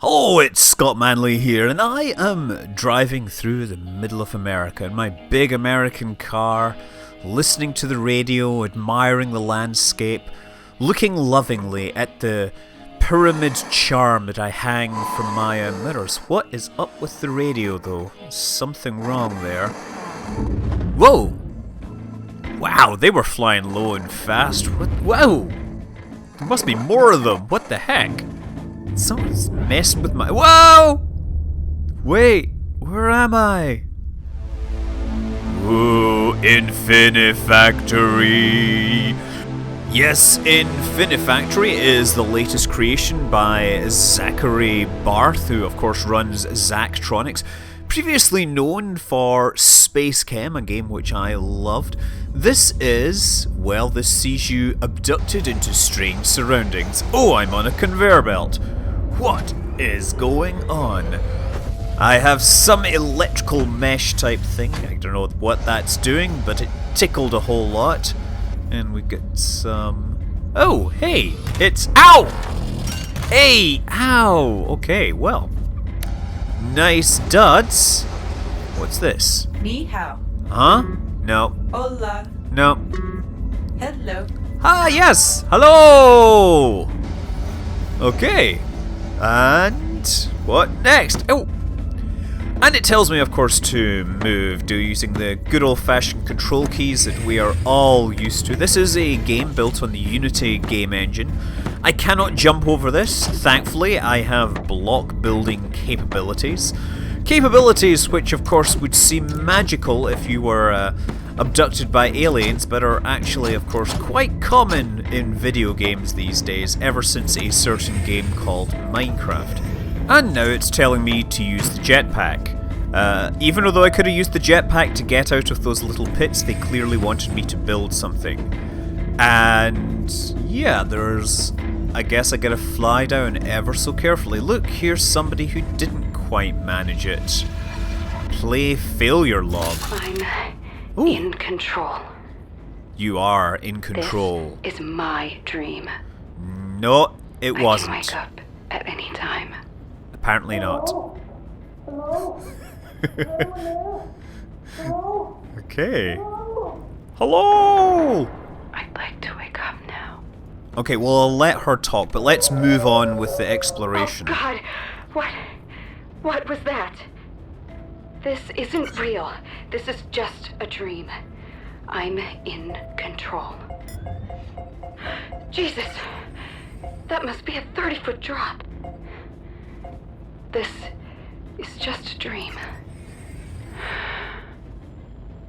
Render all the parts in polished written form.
Hello, it's Scott Manley here, and I am driving through the middle of America in my big American car, listening to the radio, admiring the landscape, looking lovingly at the pyramid charm that I hang from my mirrors. What is up with the radio, though? Something wrong there. Whoa! Wow, they were flying low and fast. Whoa! There must be more of them. What the heck? Someone's messing with my... Whoa! Wait, where am I? Whoa, Infinifactory! Yes, Infinifactory is the latest creation by Zachary Barth, who of course runs Zachtronics, previously known for Spacechem, a game which I loved. This sees you abducted into strange surroundings. Oh, I'm on a conveyor belt. What is going on? I have some electrical mesh type thing. I don't know what that's doing, but it tickled a whole lot. And we get some... Oh, hey! It's... Ow! Hey! Ow! Okay, well. Nice duds. What's this? Ni hao. Huh? No. Hola. No. Hello. Ah, yes! Hello! Okay. And what next? Oh! And it tells me, of course, to move, using the good old-fashioned control keys that we are all used to. This is a game built on the Unity game engine. I cannot jump over this. Thankfully, I have block building capabilities. Capabilities which, of course, would seem magical if you were abducted by aliens, but are actually, of course, quite common in video games these days, ever since a certain game called Minecraft. And now it's telling me to use the jetpack. Even though I could have used the jetpack to get out of those little pits, they clearly wanted me to build something. And yeah, I guess I gotta fly down ever so carefully. Look, here's somebody who didn't quite manage it. Play failure log. I'm in control. You are in control. This is my dream. No, it wasn't. I can wake up at any time. Apparently not. Okay. Hello! I'd like to wake up now. Okay, well, I'll let her talk, but let's move on with the exploration. Oh God! What was that? This isn't real. This is just a dream. I'm in control. Jesus! That must be a 30-foot drop. This is just a dream.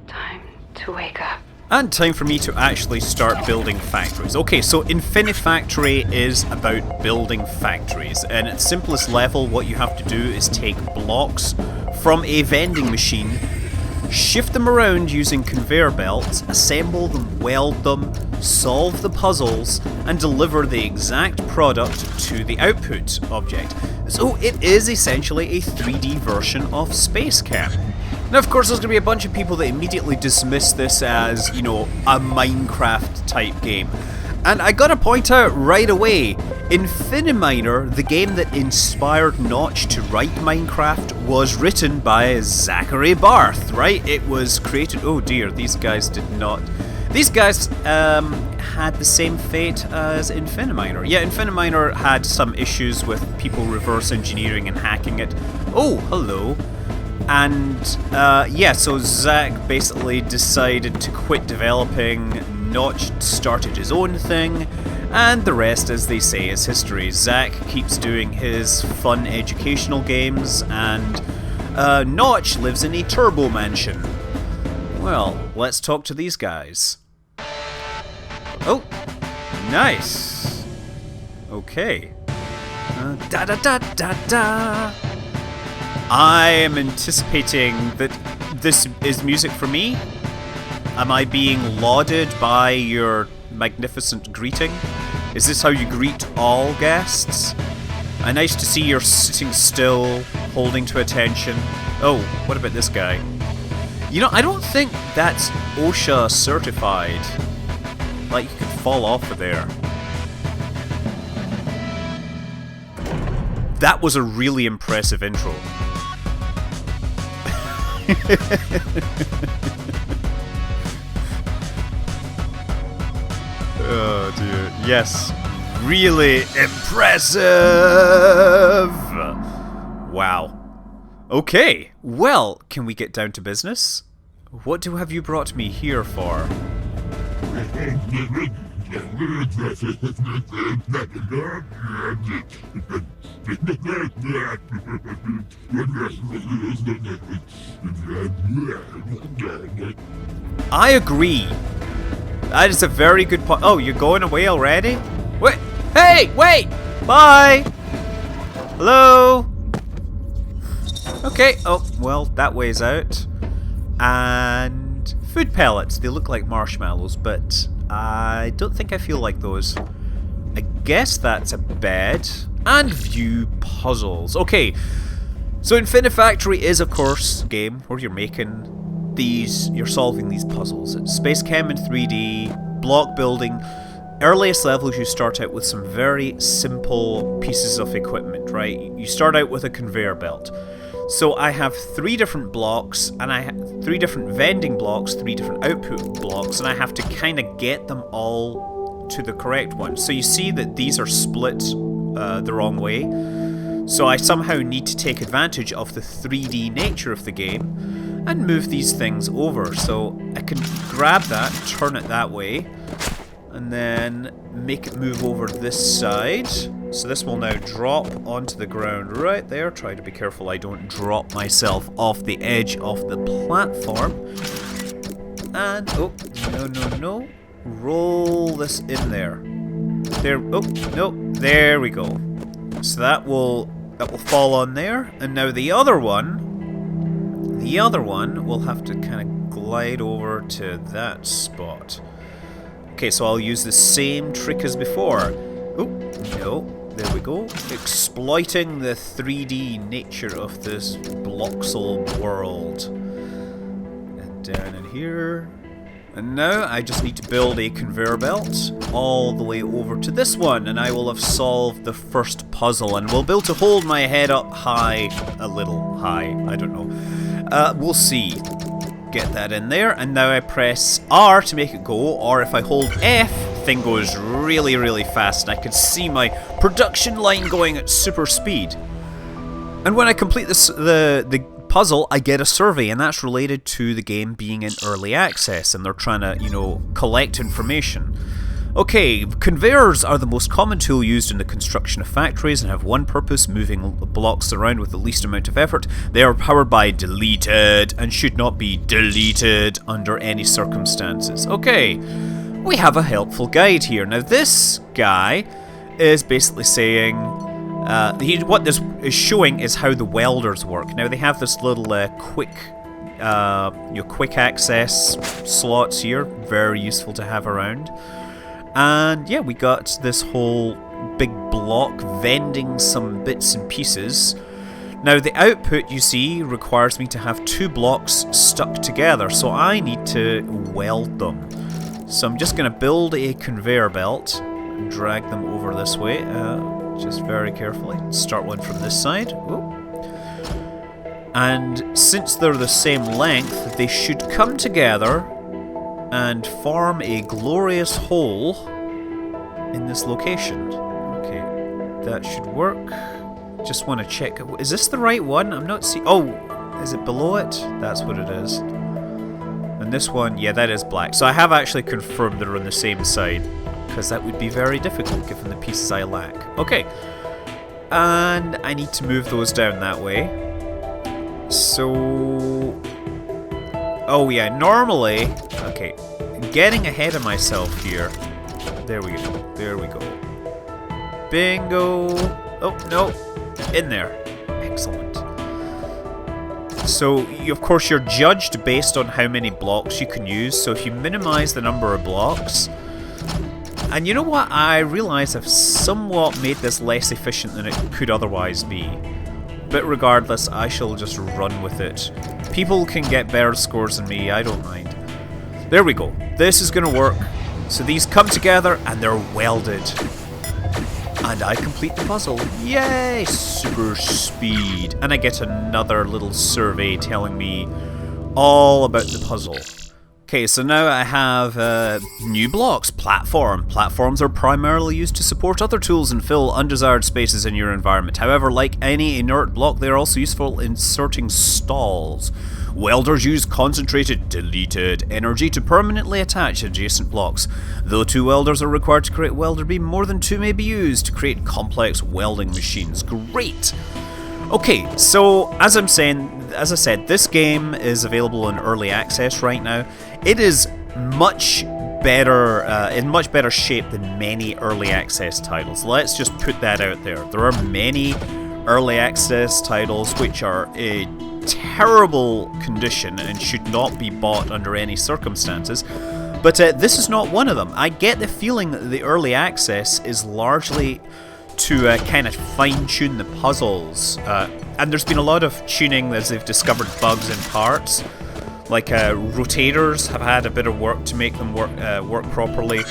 Time to wake up. And time for me to actually start building factories. Okay, so Infinifactory is about building factories. And at simplest level, what you have to do is take blocks from a vending machine, shift them around using conveyor belts, assemble them, weld them, solve the puzzles, and deliver the exact product to the output object. So it is essentially a 3D version of Spacechem. Now, of course, there's going to be a bunch of people that immediately dismiss this as, a Minecraft type game. And I gotta point out right away, Infiniminer, the game that inspired Notch to write Minecraft, was written by Zachary Barth, right? It was created... Oh dear, these guys did not... These guys had the same fate as Infiniminer. Yeah, Infiniminer had some issues with people reverse engineering and hacking it. Oh, hello. And so Zach basically decided to quit developing. Notch started his own thing, and the rest, as they say, is history. Zach keeps doing his fun educational games, and Notch lives in a turbo mansion. Well, let's talk to these guys. Oh, nice. Okay. I am anticipating that this is music for me. Am I being lauded by your magnificent greeting? Is this how you greet all guests? Nice to see you're sitting still, holding to attention. Oh, what about this guy? I don't think that's OSHA certified. Like, you could fall off of there. That was a really impressive intro. Oh dear. Yes. Really impressive! Wow. Okay. Well, can we get down to business? What have you brought me here for? I agree. That is a very good point. Oh, you're going away already? Wait! Hey! Wait! Bye! Hello? Okay. Oh, well, that way's out. And food pellets. They look like marshmallows, but I don't think I feel like those. I guess that's a bed. And view puzzles. Okay. So Infinifactory is, of course, a game where you're making these, you're solving these puzzles. It's Spacechem in 3D, block building. Earliest levels you start out with some very simple pieces of equipment, right? You start out with a conveyor belt. So I have 3 different blocks, and I have 3 different vending blocks, 3 different output blocks, and I have to kind of get them all to the correct one. So you see that these are split the wrong way. So I somehow need to take advantage of the 3D nature of the game and move these things over. So I can grab that, turn it that way, and then make it move over this side. So this will now drop onto the ground right there. Try to be careful I don't drop myself off the edge of the platform. And, oh, no. Roll this in there. There, oh, no, there we go. So that will fall on there. And now the other one will have to kind of glide over to that spot. Okay, so I'll use the same trick as before. Oh, no. There we go. Exploiting the 3D nature of this Bloxel world. And down in here. And now I just need to build a conveyor belt all the way over to this one, and I will have solved the first puzzle, and will be able to hold my head up high, a little high, I don't know. We'll see. Get that in there, and now I press R to make it go, or if I hold F, thing goes really, really fast, and I can see my production line going at super speed. And when I complete this, the puzzle, I get a survey, and that's related to the game being in early access, and they're trying to, you know, collect information. Okay, conveyors are the most common tool used in the construction of factories and have one purpose: moving blocks around with the least amount of effort. They are powered by deleted and should not be deleted under any circumstances. Okay, we have a helpful guide here. Now this guy is basically saying, what this is showing is how the welders work. Now they have this little quick access slots here, very useful to have around. And yeah, we got this whole big block vending some bits and pieces. Now the output, you see, requires me to have 2 blocks stuck together, so I need to weld them. So I'm just going to build a conveyor belt and drag them over this way, just very carefully. Start one from this side. Whoa. And since they're the same length, they should come together and form a glorious whole in this location. Okay, that should work. Just want to check. Is this the right one? I'm not seeing. Oh, is it below it? That's what it is. And this one, yeah, that is black. So I have actually confirmed they're on the same side, because that would be very difficult given the pieces I lack. Okay, and I need to move those down that way. So, oh yeah, normally, okay, getting ahead of myself here. There we go. There we go. Bingo. Oh, no. In there. Excellent. So, of course, you're judged based on how many blocks you can use. So if you minimize the number of blocks... And you know what? I realize I've somewhat made this less efficient than it could otherwise be. But regardless, I shall just run with it. People can get better scores than me, I don't mind. There we go. This is going to work. So these come together and they're welded. And I complete the puzzle. Yay! Super speed. And I get another little survey telling me all about the puzzle. Okay, so now I have new blocks. Platform. Platforms are primarily used to support other tools and fill undesired spaces in your environment. However, like any inert block, they are also useful in inserting stalls. Welders use concentrated, deleted energy to permanently attach adjacent blocks. Though 2 welders are required to create a welder beam, more than 2 may be used to create complex welding machines. Great! Okay, so as I said, this game is available in early access right now. It is much better, in much better shape than many early access titles. Let's just put that out there. There are many early access titles which are a terrible condition and should not be bought under any circumstances. But this is not one of them. I get the feeling that the early access is largely to kind of fine-tune the puzzles. And there's been a lot of tuning as they've discovered bugs in parts. Like rotators have had a bit of work to make them work properly.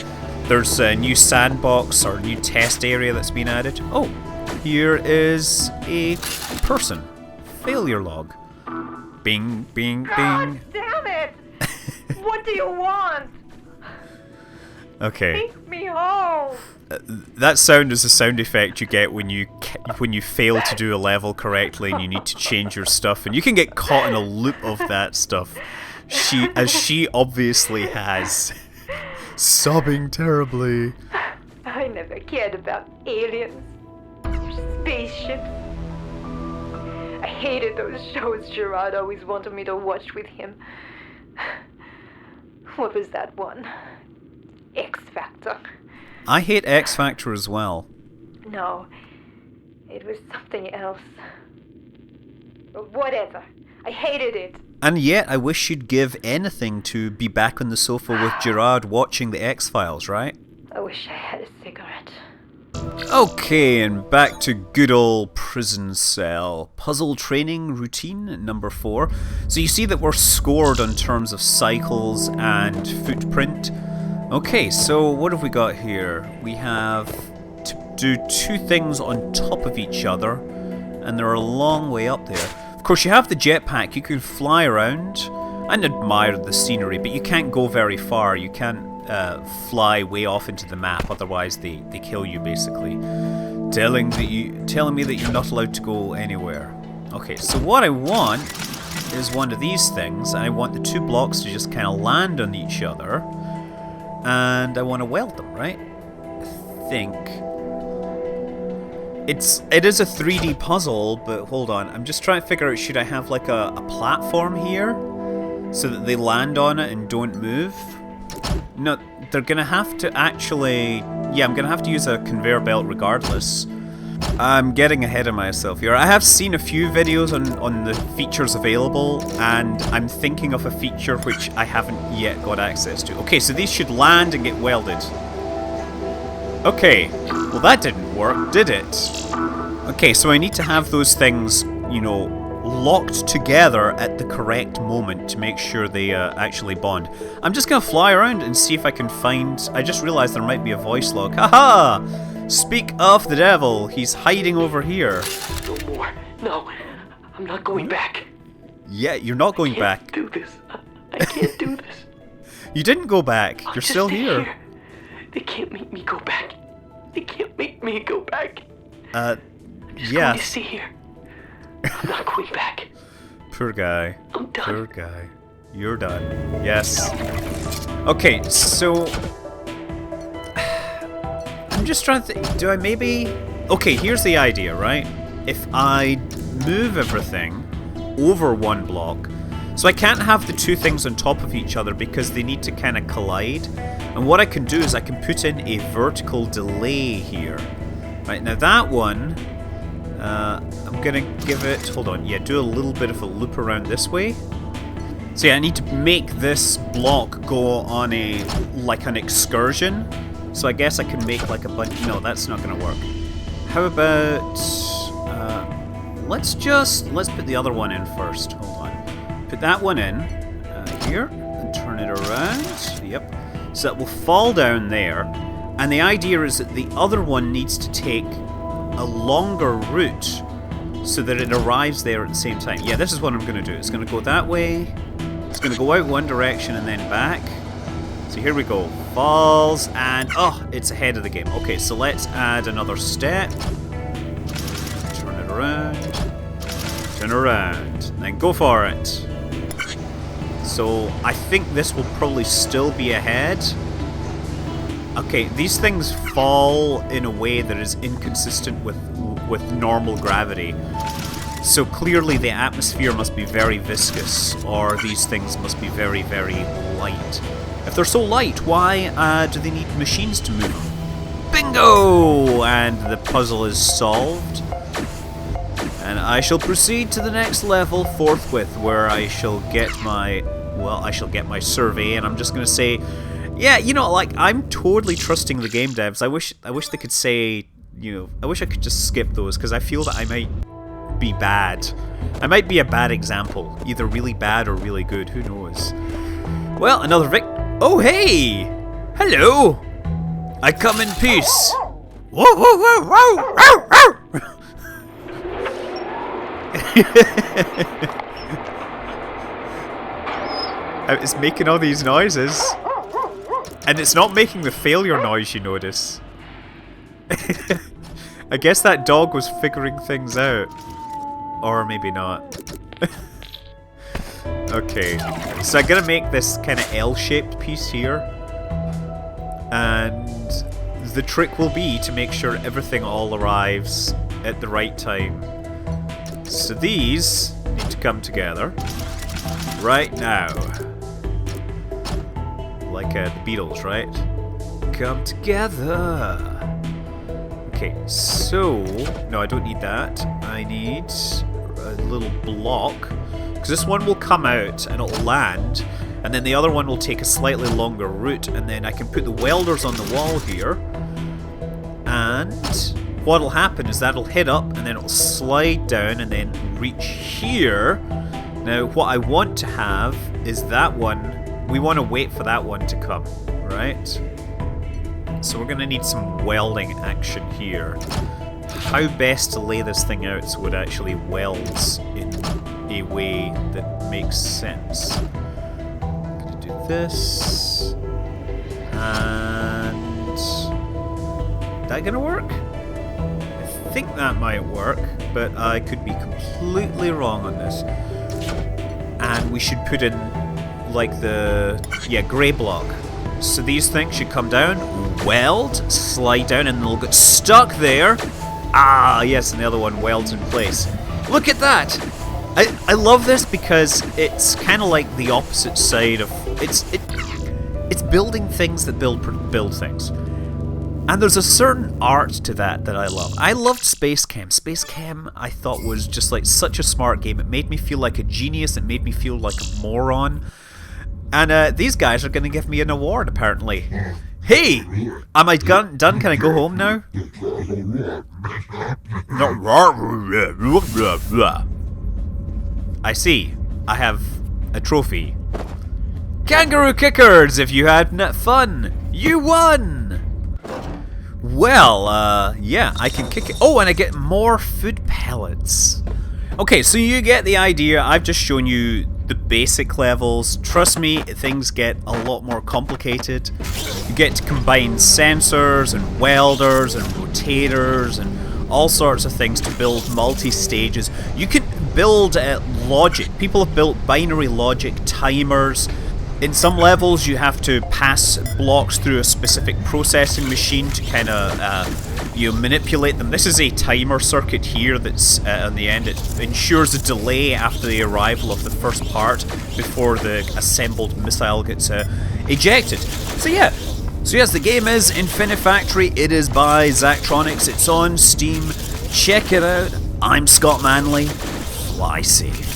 There's a new sandbox or new test area that's been added. Oh, here is a person. Failure log. Bing, bing, God bing. damn it! What do you want? Okay. Take me home. That sound is a sound effect you get when you fail to do a level correctly and you need to change your stuff, and you can get caught in a loop of that stuff. She obviously has. Sobbing terribly. I never cared about aliens or spaceships. I hated those shows Gerard always wanted me to watch with him. What was that one? X Factor. I hate X Factor as well. No, it was something else. Whatever. I hated it. And yet, I wish you'd give anything to be back on the sofa with Gerard watching the X-Files, right? I wish I had a cigarette. Okay, and back to good old prison cell. Puzzle training routine number 4. So you see that we're scored on terms of cycles and footprint. Okay, so what have we got here? We have to do 2 things on top of each other, and they're a long way up there. Of course, you have the jetpack. You can fly around and admire the scenery, but you can't go very far. You can't fly way off into the map, otherwise they kill you, basically. Telling me that you're not allowed to go anywhere. Okay, so what I want is one of these things, and I want the 2 blocks to just kind of land on each other. And I want to weld them, right? I think it is a 3D puzzle, but hold on, I'm just trying to figure out, should I have like a platform here so that they land on it and don't move? No, they're gonna have to actually, yeah, I'm gonna have to use a conveyor belt regardless. I'm getting ahead of myself here. I have seen a few videos on the features available, and I'm thinking of a feature which I haven't yet got access to. Okay, so these should land and get welded. Okay, well that didn't work, did it? Okay, so I need to have those things, you know, locked together at the correct moment to make sure they actually bond. I'm just gonna fly around and see if I can find... I just realized there might be a voice log. Haha! Speak of the devil, he's hiding over here. No more. No, I'm not going back. Yeah, you're not going back. I can't do this. I can't do this. You didn't go back. I'll You're just still stay here. They can't make me go back. They can't make me go back. Yeah. Going to stay here. I'm not going back. Poor guy. I'm done. Poor guy. You're done. Yes. Okay, so... I'm just trying to think, do I maybe... Okay, here's the idea, right? If I move everything over one block, so I can't have the 2 things on top of each other because they need to kind of collide. And what I can do is I can put in a vertical delay here. Right, now that one, I'm gonna give it, hold on, yeah, do a little bit of a loop around this way. So yeah, I need to make this block go on a, like an excursion. So I guess I can make like a bunch, no, that's not gonna work. How about, let's put the other one in first, hold on. Put that one in, here, and turn it around, yep. So that will fall down there, And the idea is that the other one needs to take a longer route so that it arrives there at the same time. Yeah, this is what I'm going to do. It's going to go that way. It's going to go out one direction and then back. So here we go. Falls and... oh, it's ahead of the game. Okay, so let's add another step. Turn it around. Turn around. Then go for it. So I think this will probably still be ahead. Okay, these things fall in a way that is inconsistent with normal gravity. So clearly the atmosphere must be very viscous, or these things must be very, very light. If they're so light, why do they need machines to move them? Bingo! And the puzzle is solved. And I shall proceed to the next level forthwith, where I shall get my... well, I shall get my survey, and I'm just going to say... yeah, you know, like, I'm totally trusting the game devs. I wish they could say, you know, I wish I could just skip those, because I feel that I might be bad. I might be a bad example. Either really bad or really good, who knows. Well, another oh, hey! Hello! I come in peace. Whoa, whoa, whoa, whoa, whoa, whoa! It's making all these noises. And it's not making the failure noise, you notice. I guess that dog was figuring things out. Or maybe not. Okay, so I'm gonna make this kind of L-shaped piece here. And the trick will be to make sure everything all arrives at the right time. So these need to come together right now. Like the Beatles, right? Come together. Okay, so... no, I don't need that. I need a little block. Because this one will come out and it'll land. And then the other one will take a slightly longer route. And then I can put the welders on the wall here. And what'll happen is that'll hit up and then it'll slide down and then reach here. Now, what I want to have is that one... we want to wait for that one to come, right? So we're going to need some welding action here. How best to lay this thing out so it actually welds in a way that makes sense. I'm going to do this. And... that going to work? I think that might work, but I could be completely wrong on this. And we should put in like the, yeah, grey block. So these things should come down, weld, slide down, and they'll get stuck there. Ah, yes, and the other one welds in place. Look at that! I love this because it's kind of like the opposite side of... It's building things that build things. And there's a certain art to that I love. I loved Spacechem. Spacechem, I thought, was just like such a smart game. It made me feel like a genius. It made me feel like a moron. And these guys are going to give me an award, apparently. Hey! Am I done? Can I go home now? I see. I have a trophy. Kangaroo kickers! If you had fun, you won! Well, yeah, I can kick it. Oh, and I get more food pellets. Okay, so you get the idea. I've just shown you the basic levels. Trust me, things get a lot more complicated. You get to combine sensors and welders and rotators and all sorts of things to build multi-stages. You can build logic. People have built binary logic, timers. In some levels you have to pass blocks through a specific processing machine to kind of manipulate them. This is a timer circuit here that's on the end. It ensures a delay after the arrival of the first part before the assembled missile gets ejected. So yeah, yes, the game is Infinifactory. It is by Zachtronics. It's on Steam. Check it out. I'm Scott Manley. Fly safe.